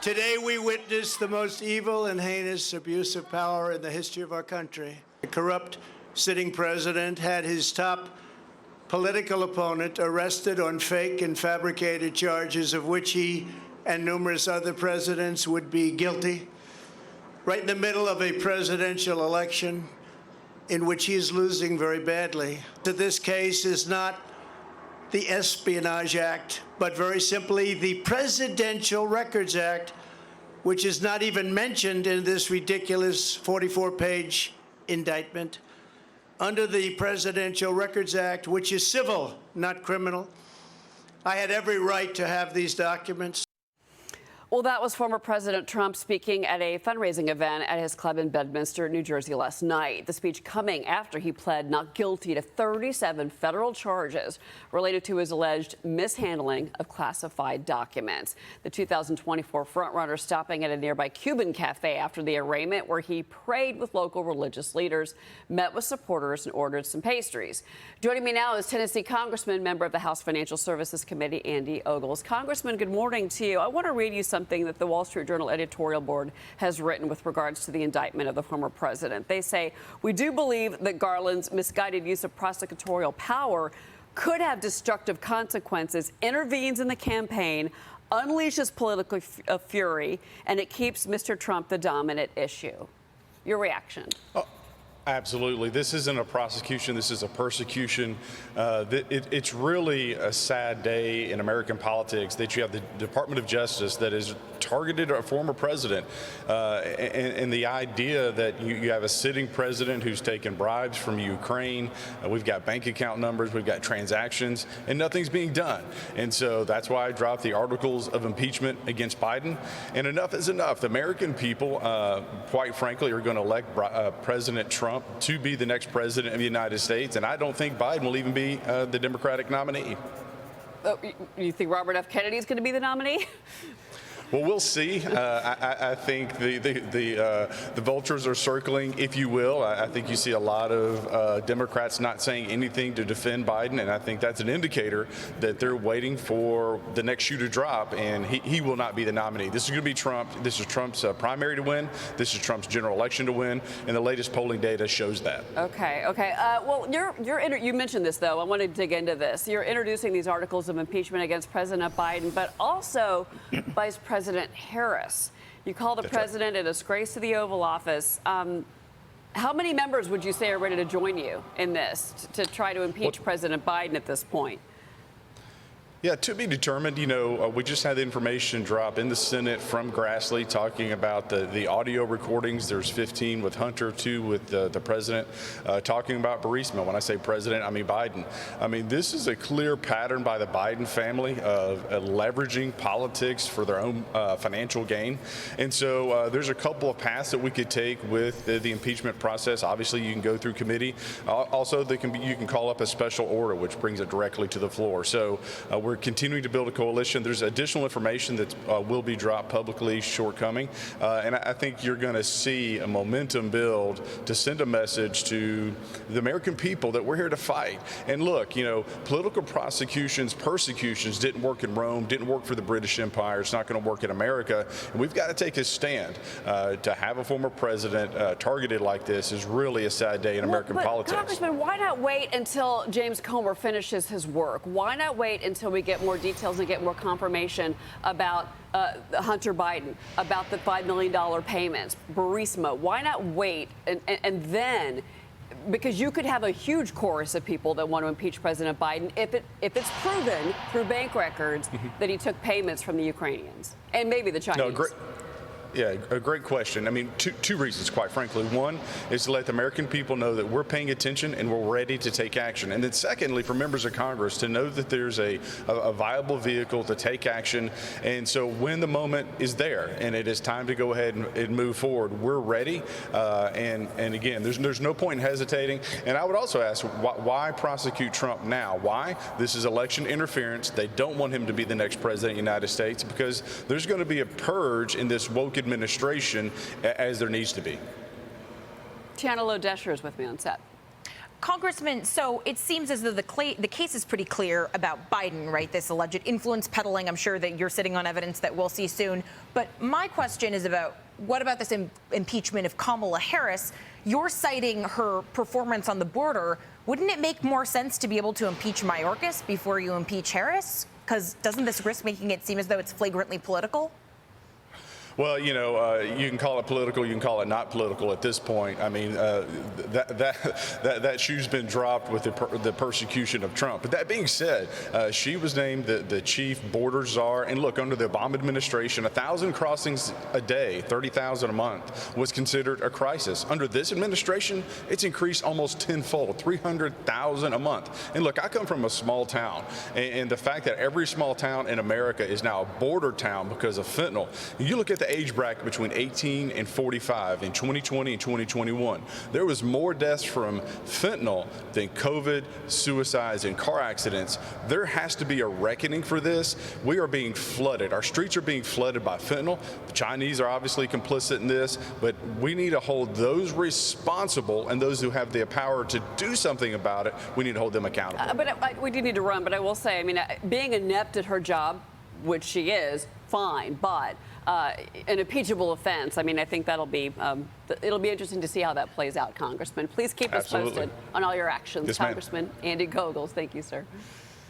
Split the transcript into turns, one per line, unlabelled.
Today we witness the most evil and heinous abuse of power in the history of our country. The corrupt sitting president had his top political opponent arrested on fake and fabricated charges of which he and numerous other presidents would be guilty, right in the middle of a presidential election in which he is losing very badly. This case is not the Espionage Act, but very simply the Presidential Records Act, which is not even mentioned in this ridiculous 44-page indictment. Under the Presidential Records Act, which is civil, not criminal, I had every right to have these documents.
Well, that was former President Trump speaking at a fundraising event at his club in Bedminster, New Jersey last night. The speech coming after he pled not guilty to 37 federal charges related to his alleged mishandling of classified documents. The 2024 frontrunner stopping at a nearby Cuban cafe after the arraignment, where he prayed with local religious leaders, met with supporters, and ordered some pastries. Joining me now is Tennessee Congressman, member of the House Financial Services Committee, Andy Ogles. Congressman, good morning to you. I want to read you something that the Wall Street Journal editorial board has written with regards to the indictment of the former president. They say, "We do believe that Garland's misguided use of prosecutorial power could have destructive consequences, intervenes in the campaign, unleashes political fury, and it keeps Mr. Trump the dominant issue." Your reaction?
Absolutely. This isn't a prosecution. This is a persecution. It's really a sad day in American politics that you have the Department of Justice that has targeted a former president, and the idea that you have a sitting president who's taken bribes from Ukraine. We've got bank account numbers, we've got transactions, and nothing's being done. And so that's why I dropped the articles of impeachment against Biden. And enough is enough. The American people, quite frankly, are going to elect President Trump to be the next president of the United States, and I don't think Biden will even be the Democratic nominee.
Oh, you think Robert F. Kennedy is going to be the nominee?
Well, we'll see. I think the vultures are circling, if you will. I think you see a lot of Democrats not saying anything to defend Biden, and I think that's an indicator that they're waiting for the next shoe to drop, and he will not be the nominee. This is going to be Trump. This is Trump's primary to win. This is Trump's general election to win, and the latest polling data shows that.
Okay. Well, you mentioned this, though. I want to dig into this. You're introducing these articles of impeachment against President Biden, but also Vice President Harris. You call the president a disgrace to the Oval Office. How many members would you say are ready to join you in this to try to impeach President Biden at this point?
Yeah, to be determined. You know, we just had the information drop in the Senate from Grassley talking about the audio recordings. There's 15 with Hunter, 2 with the president, talking about Burisma. When I say president, I mean Biden. I mean, this is a clear pattern by the Biden family of leveraging politics for their own financial gain. And so there's a couple of paths that we could take with the impeachment process. Obviously, you can go through committee. Also, you can call up a special order, which brings it directly to the floor. So we're continuing to build a coalition. There's additional information that will be dropped publicly shortcoming, and I think you're going to see a momentum build to send a message to the American people that we're here to fight. And look, you know, political prosecutions, persecutions didn't work in Rome, didn't work for the British Empire. It's not going to work in America. And we've got to take a stand. To have a former president targeted like this is really a sad day in American politics.
Congressman, why not wait until James Comer finishes his work? Why not wait until we get more details and get more confirmation about Hunter Biden, about the $5 million payments, Burisma? Why not wait and then, because you could have a huge chorus of people that want to impeach President Biden if it's proven through bank records that he took payments from the Ukrainians and maybe the Chinese.
No, great. Yeah, a great question. I mean, two reasons, quite frankly. One is to let the American people know that we're paying attention and we're ready to take action. And then secondly, for members of Congress to know that there's a viable vehicle to take action. And so when the moment is there and it is time to go ahead and move forward, we're ready. And again, there's no point in hesitating. And I would also ask, why prosecute Trump now? Why? This is election interference. They don't want him to be the next president of the United States because there's going to be a purge in this woke administration as there needs to be.
Tiana Lowe-Desher is with me on set.
Congressman, so it seems as though the case is pretty clear about Biden, right? This alleged influence peddling. I'm sure that you're sitting on evidence that we'll see soon. But my question is about what about this impeachment of Kamala Harris? You're citing her performance on the border. Wouldn't it make more sense to be able to impeach Mayorkas before you impeach Harris? Because doesn't this risk making it seem as though it's flagrantly political?
Well, you know, you can call it political, you can call it not political at this point. I mean, that shoe's been dropped with the persecution of Trump. But that being said, she was named the chief border czar. And look, under the Obama administration, 1,000 crossings a day, 30,000 a month, was considered a crisis. Under this administration, it's increased almost tenfold, 300,000 a month. And look, I come from a small town, and the fact that every small town in America is now a border town because of fentanyl. You look at the age bracket between 18 and 45 in 2020 and 2021. There was more deaths from fentanyl than COVID, suicides, and car accidents. There has to be a reckoning for this. We are being flooded. Our streets are being flooded by fentanyl. The Chinese are obviously complicit in this, but we need to hold those responsible, and those who have the power to do something about it, we need to hold them accountable.
We do need to run, but I will say, I mean, being inept at her job, which she is, fine, but an impeachable offense. I mean, I think it'll be interesting to see how that plays out, Congressman. Please keep us posted on all your actions.
Yes,
Congressman Andy Ogles, thank you, sir.